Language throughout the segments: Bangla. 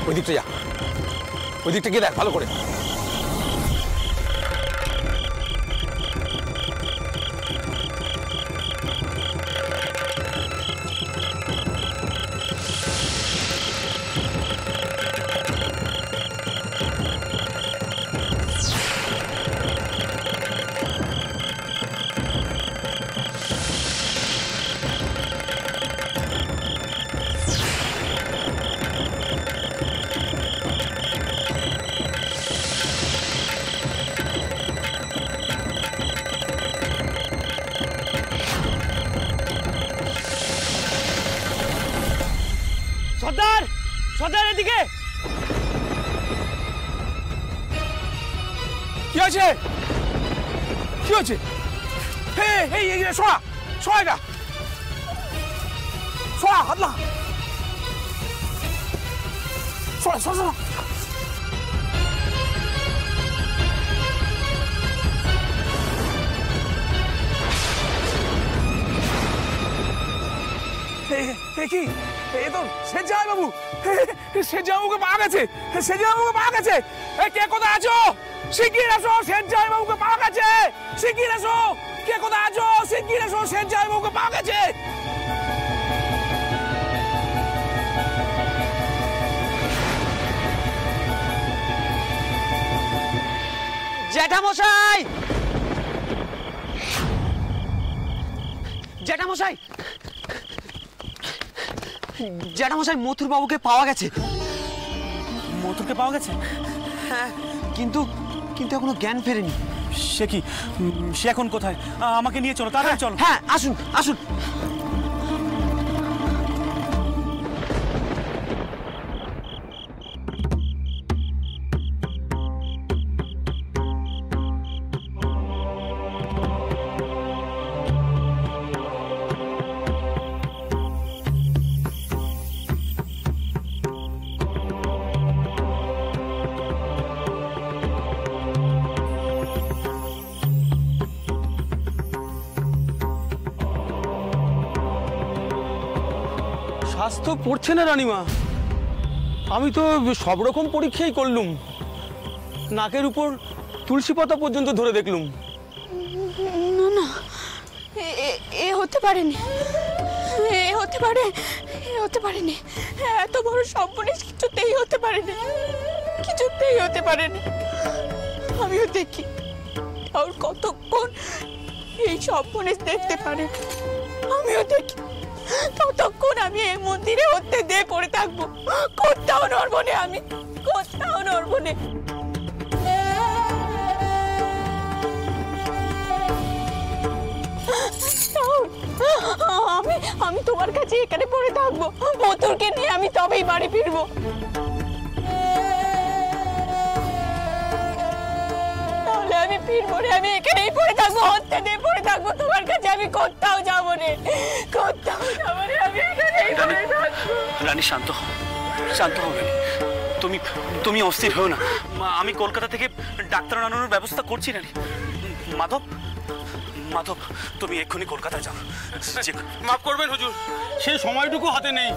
ওই দিকটা যা, ওই দিকটা গিয়ে দেখ ভালো করে। সর্দার, সর্দার এদিকে। কি হয়েছে? কি হয়েছে? শোয়া শোয়া, এটা শোয়া, হাত লাগা, শোয়া শোয়া শোয়া। কি এ তো সেজাই বাবু, সেজাই বাবুকে পাওয়া গেছে, সেজাই বাবুকে পাওয়া গেছে। কে কোথায় আছো? শিগগির এসো, সেজাই বাবুকে পাওয়া গেছে। শিগগির এসো, কে কোথায় আছো? শিগগির এসো, সেজাই বাবুকে পাওয়া গেছে। জ্যাঠামশাই, জ্যাঠামশাই, জ্যাঠামশাই, মথুর বাবুকে পাওয়া গেছে। মথুরকে পাওয়া গেছে? হ্যাঁ, কিন্তু কিন্তু এখনো জ্ঞান ফেরেনি। সে কি, সে এখন কোথায়? আমাকে নিয়ে চলো, তাড়াতাড়ি চলো। হ্যাঁ, আসুন আসুন। স্বাস্থ্য পড়ছে না রানীমা। আমি তো সব রকম পরীক্ষাই করলুম, নাকের উপর তুলসী পাতা পর্যন্ত ধরে দেখলুম। না না, এ হতে পারেনি, এ হতে পারে, এ হতে পারেনি। এত বড় সর্বনাশ কিছুতেই হতে পারেনি, কিছুতেই হতে পারেনি। আমিও দেখি আর কতক্ষণ এই সর্বনাশ দেখতে পারে, আমিও দেখি ততক্ষণ আমি এই মন্দিরে হতে দিয়ে পড়ে থাকবো। কোথাও নড়বো না, আমি কোথাও নড়বো না। আমি তোমার কাছে এখানে পড়ে থাকবো, মথুরকে নিয়ে আমি তবেই বাড়ি ফিরবো। তাহলে আমি ফিরবো রে, আমি এখানেই পড়ে থাকবো, হত্যা দিয়ে পড়ে থাকবো তোমার কাছে। আমি কোথাও যাবো রে, কোথাও যাবো রে, আমি এখানেই পড়ে থাকবো। রানী শান্ত হও, শান্ত হও রানী। তুমি তুমি অস্থির হও না। আমি কলকাতা থেকে ডাক্তার আনানোর ব্যবস্থা করছি রানী। মাধব, মাধব, তুমি এক্ষুনি কলকাতায় যাও। মাফ করবেন হুজুর, সেই সময়টুকু হাতে নেই।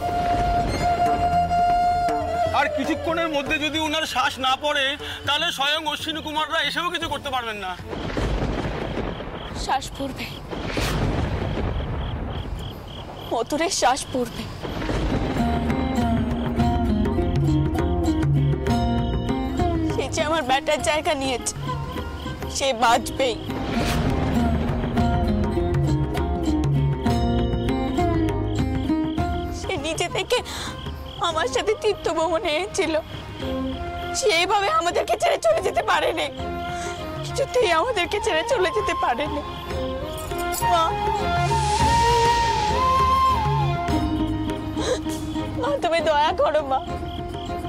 আর কিছুক্ষণের মধ্যে যদি ওনার শ্বাস না পড়ে, তাহলে স্বয়ং অশ্বিনী কুমাররা এসেও কিছু করতে পারবেন না। শ্বাস পড়বে, মথুরের শ্বাস পড়বে। সে যে আমার ব্যাটার জায়গা নিয়েছে, সে বাঁচবেই। সে নিজে থেকে আমার সাথে তীর্থ ভ্রমণে এসেছিল, সেইভাবে আমাদেরকে ছেড়ে চলে যেতে পারেনি, কিছুতেই আমাদেরকে ছেড়ে চলে যেতে পারেনি। মা, মা তুমি দয়া করো মা,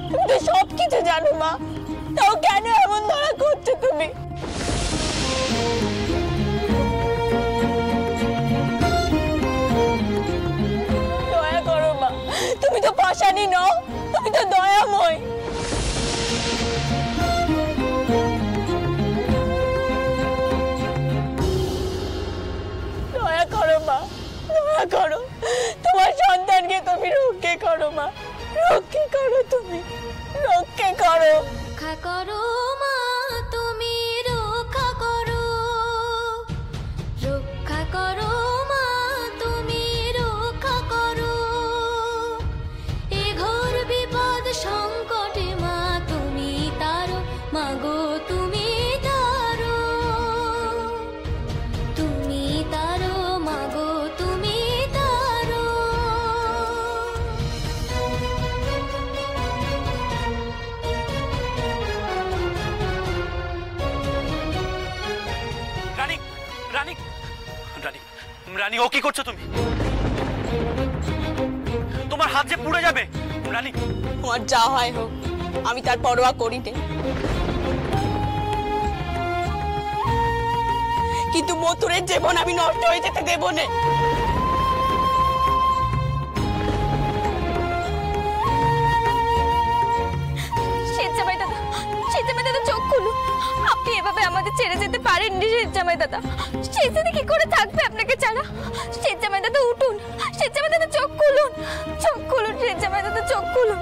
তুমি তো সব কিছু জানো মা, তাও কেন এমন ধরা করছো তুমি? দয়া করো মা, তুমি তো পাষাণী নও, তুমি তো দয়াময়। দয়া করো মা, দয়া করো, তোমার সন্তানকে তুমি রক্ষা করো মা। রক্ষে করো তুমি, রক্ষে করো। রক্ষা করো মা, তুমি রক্ষা করো, রক্ষা করো মা, তুমি রক্ষা করো। এ ঘোর বিপদ সংকটে মা তুমি তারো, মাগো তুমি তারো, তুমি তারো, মাগো তুমি তারো। রানী রানী রানী রানী, ও কি করছো তুমি? তোমার হাত যে পুড়ে যাবে রানী। তোমার যা হয় হোক, আমি তার পরোয়া করি নে, কিন্তু মথুরের জীবন আমি নষ্ট হয়ে যেতে দেব না। শেরজামাই দাদা, শেরজামাই দাদা চোখ খুলুন। আপনি এভাবে আমাদের ছেড়ে যেতে পারেননি শেরজামাই দাদা। শেরজাদা কি করে থাকবে আপনাকে ছাড়া? শেরজামাই দাদা উঠুন, শেরজামাই দাদা চোখ খুলুন, চোখ খুলুন শেরজামাই দাদা, চোখ খুলুন।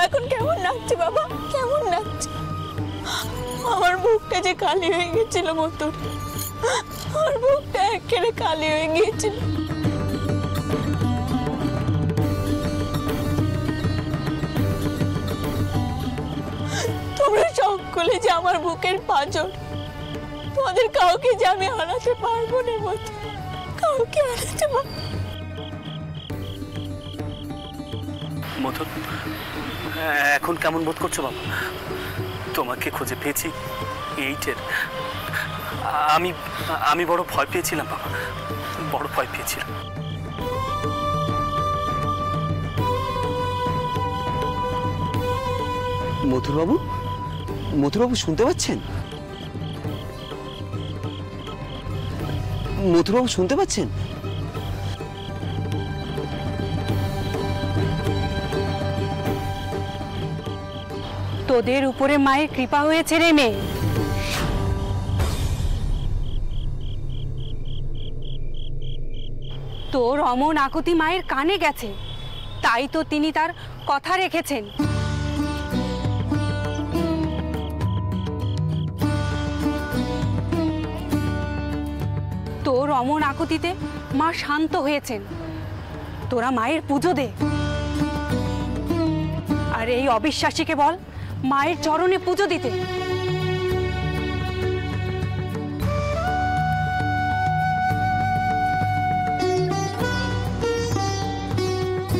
এখন কেমন লাগছে বাবা, কেমন লাগছে? আমার বুকটা যে খালি হয়ে গেছিল মতন, আমার বুকটা একেবারে খালি হয়ে গিয়েছিল। তোমরা সকলে যে আমার বুকের পাঁজর, তোমাদের কাউকে যে আমি হারাতে পারবো না মতো, কাউকে হারাতে পারবো। মধু, এখন কেমন বোধ করছো বাবা? তোমাকে খুঁজে পেয়েছি এইটের। আমি বড় ভয় পেয়েছিলাম বাবা, বড় ভয় পেয়েছিলাম। মথুরবাবু, মথুরবাবু শুনতে পাচ্ছেন? মথুরবাবু শুনতে পাচ্ছেন? তোদের উপরে মায়ের কৃপা হয়েছে রে মেয়ে। তোর অমন আকুতি মায়ের কানে গেছে, তাই তো তিনি তার কথা রেখেছেন। তোর অমন আকুতিতে মা শান্ত হয়েছেন। তোরা মায়ের পুজো দে, আর এই অবিশ্বাসীকে বল মায়ের চরণে পুজো দিতে।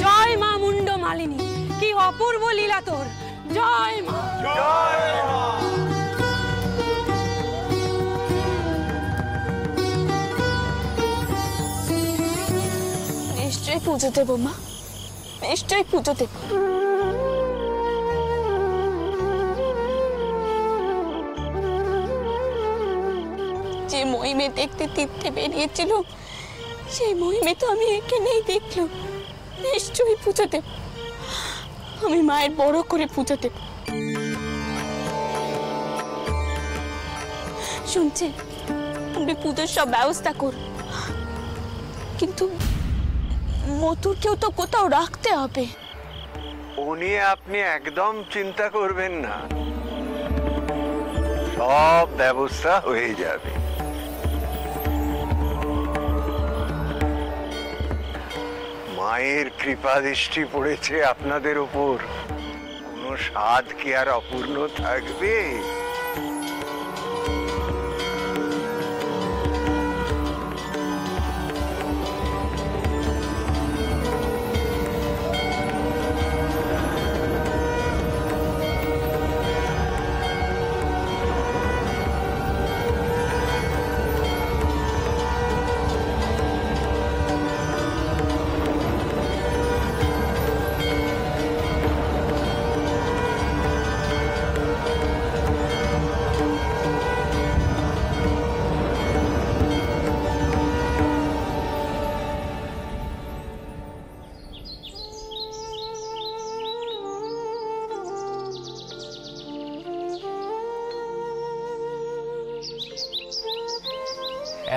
জয় মা মুন্ড মালিনী, কি অপূর্ব লীলা তোর। জয় মা, জয় মা। নিশ্চয়ই পুজো দেবো মা, নিশ্চয়ই পুজো দেবো। যে মহিমে দেখতে তীর্থে বেরিয়েছিল, সেই মহিমে তো আমি এখানেই দেখলাম। নিশ্চয়ই পুজো দেব, আমি মায়ের বড় করে পুজো দেব। শুনছেন, আপনি পুজোর সব ব্যবস্থা করুন, কিন্তু মথুরকেও তো কোথাও রাখতে হবে। ও নিয়ে আপনি একদম চিন্তা করবেন না, সব ব্যবস্থা হয়ে যাবে। মায়ের কৃপা দৃষ্টি পড়েছে আপনাদের উপর, কোনো স্বাদ কি আর অপূর্ণ থাকবে?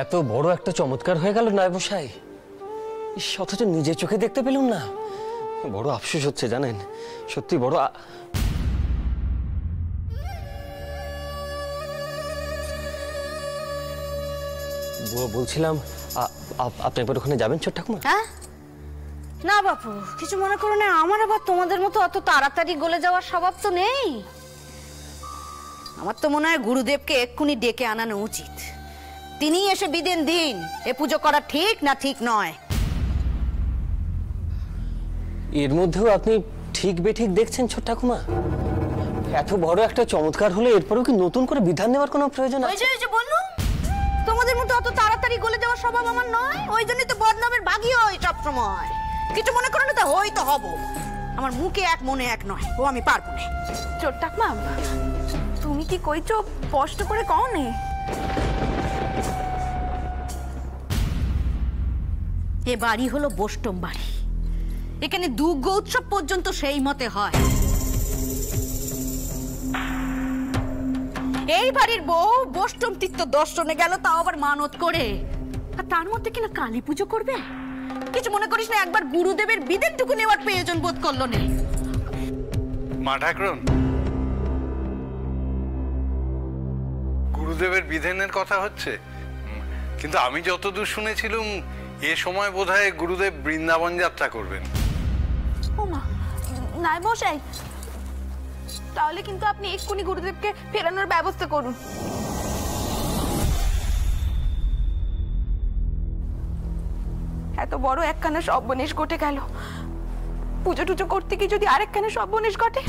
এত বড় একটা চমৎকার হয়ে গেল নায়েব মশাই, অথচ নিজের চোখে দেখতে পেলাম না। বড় আফসোস হচ্ছে জানেন, সত্যি বড়। বলছিলাম আপনি একবার ওখানে যাবেন ছোট ঠাকুমা? হ্যাঁ না বাপু, কিছু মনে করো না। আমার আবার তোমাদের মতো অত তাড়াতাড়ি গলে যাওয়ার স্বভাব তো নেই। আমার তো মনে হয় গুরুদেবকে এক্ষুনি ডেকে আনানো উচিত। তিনি এসে বিদেন দিন এ পুজো করা ঠিক না ঠিক নয়। এর মধ্যেও আপনি ঠিক বেঠিক দেখছেন ছোট ঠাকুমা? এত বড় একটা চমৎকার হলে এরপরেও কি নতুন করে বিধান নেওয়ার কোনো প্রয়োজন আছে? ওই যে বললুম, তোমাদের মতো অত তাড়াতাড়ি গলে যাওয়ার স্বভাব আমার নয়। ওই জন্যই তো বদনামের ভাগী হয় সব সময়। কিছু মনে করো না তো, হই তো হব। আমার মুখে এক মনে এক নয়, ও আমি পারবো না। চোর ঠাকুমা, তুমি কি কইছো স্পষ্ট করে কও নে? এ বাড়ি হলো বৈষ্ণব বাড়ি, এখানে দুর্গ উৎসব পর্যন্ত সেই মতে হয়। এই বাড়ির বউ বৈষ্ণব তীর্থ দর্শনে গেল, তাও আবার মানত করে, আর তার মধ্যে কিনা কালী পুজো করবে। কিছু মনে করিস না, একবার গুরুদেবের বিদেনটুকু নেওয়ার প্রয়োজন বোধ করলো না। মা ঠাকুরন, গুরুদেবের বিধানের কথা হচ্ছে, কিন্তু আমি যতদূর শুনেছিলাম এ সময় বোধহয় গুরুদেব বৃন্দাবন যাত্রা করবেন। ও মা, নাই মশাই, তাহলে কিন্তু আপনি এক্ষুনি গুরুদেবকে ফেরানোর ব্যবস্থা করুন। এত বড় একখানা সর্বনেশ ঘটে গেল, পুজো টুজো করতে গিয়ে যদি আরেকখানা সর্বনেশ ঘটে।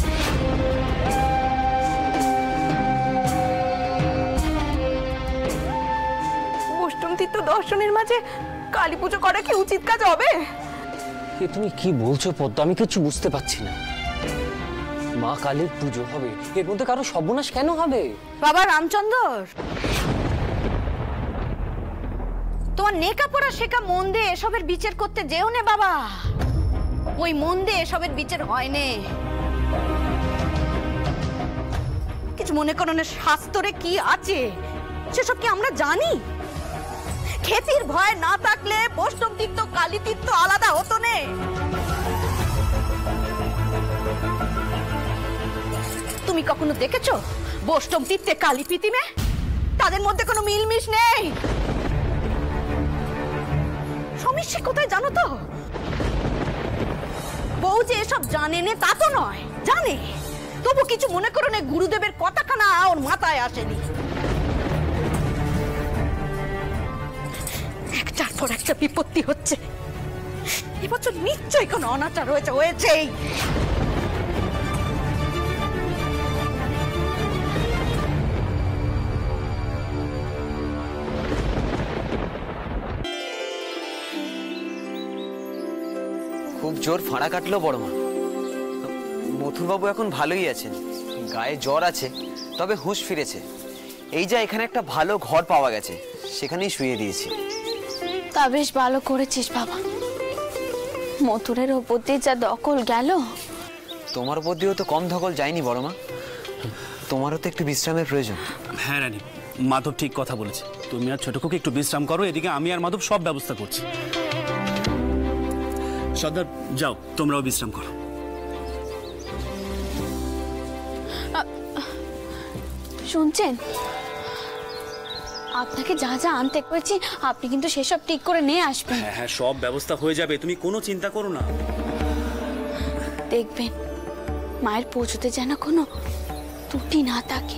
অষ্টম তীর্থ দর্শনের মাঝে কালী পুজো করা কি উচিত কাজ হবে? এ তুমি কি বলছো পদ্ম? আমি কিছু বুঝতে পারছি না। মা কালীর পুজো হবে, এর মধ্যে কারো সর্বনাশ কেন হবে? বাবা রামচন্দ্র, তোমার নেকা পড়া শেখা মন দিয়ে এসবের বিচার করতে যেও নে বাবা। ওই মন দিয়ে এসবের বিচার হয় নে। কিছু মনে করো না, শাস্ত্রে কি আছে সেসব কি আমরা জানি? খেতির ভয় না থাকলে বৈষ্ণব তীর্থ কালী তীর্থ আলাদা হতো না। তুমি কখনো দেখেছো বৈষ্ণব তীর্থে কালী প্রীতিমে? তাদের মধ্যে কোনো মিলমিশ নেই। সমস্যা কোথায় জানো তো? বউ যে এসব জানে না তা তো নয়, জানে, তবু কিছু মনে করো না, গুরুদেবের কথাখানা ওর মাথায় আসেনি। একটার পর একটা বিপত্তি হচ্ছে। এবছর নিশ্চয়ই কোনো অনাচার হয়েছেই। খুব জোর ফাঁড়া কাটলো বড় মা। মথুরবাবু এখন ভালোই আছেন, গায়ে জ্বর আছে, তবে হুঁশ ফিরেছে। এই যা এখানে একটা ভালো ঘর পাওয়া গেছে, সেখানেই শুয়ে দিয়েছি। তা বেশ ভালো করেছিস বাবা। মথুরের ওপর দিয়ে যা দখল গেল। তোমার উপর দিয়েও তো কম ধকল যায়নি বড় মা। তোমারও তো একটু বিশ্রামের প্রয়োজন। হ্যাঁ রানী, মাধব ঠিক কথা বলেছে। তুমি আর ছোটকুকে একটু বিশ্রাম করো, এদিকে আমি আর মাধব সব ব্যবস্থা করছি। সর্দার যাও, তোমরাও বিশ্রাম করো। শুনছেন, আপনাকে যা যা আনতে করেছি আপনি কিন্তু সেসব ঠিক করে নিয়ে আসবেন। হ্যাঁ হ্যাঁ, সব ব্যবস্থা হয়ে যাবে, তুমি কোনো চিন্তা করো না। দেখবেন মায়ের পৌঁছতে যেন কোনো ত্রুটি না থাকে।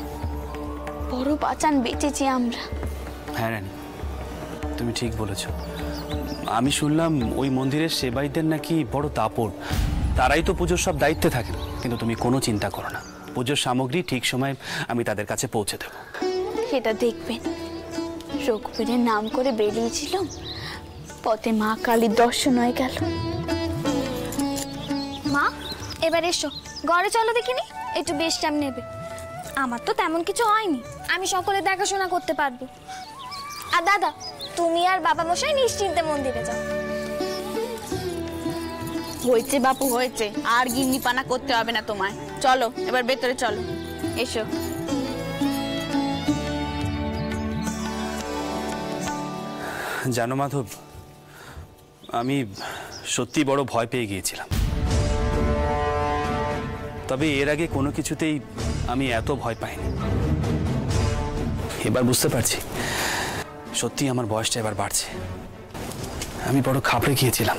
বড় বাঁচান বেঁচেছি আমরা। হ্যাঁ রানী, তুমি ঠিক বলেছ। আমি শুনলাম ওই মন্দিরের সেবাইদের নাকি বড় দাপট, তারাই তো পুজোর সব দায়িত্বে থাকেন। কিন্তু তুমি কোনো চিন্তা করো না, পুজোর সামগ্রী ঠিক সময় আমি তাদের কাছে পৌঁছে দেব। সেটা দেখবেন, রঘুবীরের নাম করে বেরিয়েছিলাম, পথে মা কালীর দর্শন হয়ে গেল। মা এবার এসো, ঘরে চলো দেখিনি, একটু বিশ্রাম নেবে। আমার তো তেমন কিছু হয়নি, আমি সকলে দেখাশোনা করতে পারবো। আর দাদা, তুমি আর বাবা মশাই নিশ্চিন্তে মন্দিরে যাও। হয়েছে বাপু হয়েছে, আর গিন্নি পানা করতে হবে না তোমায়। চলো এবার ভেতরে চলো, এসো। জানো মাধব, আমি সত্যি বড় ভয় পেয়ে গিয়েছিলাম। তবে এর আগে কোনো কিছুতেই আমি এত ভয় পাইনি। এবার বুঝতে পারছি সত্যি আমার বয়সটা এবার বাড়ছে। আমি বড় ঘাবড়ে গিয়েছিলাম।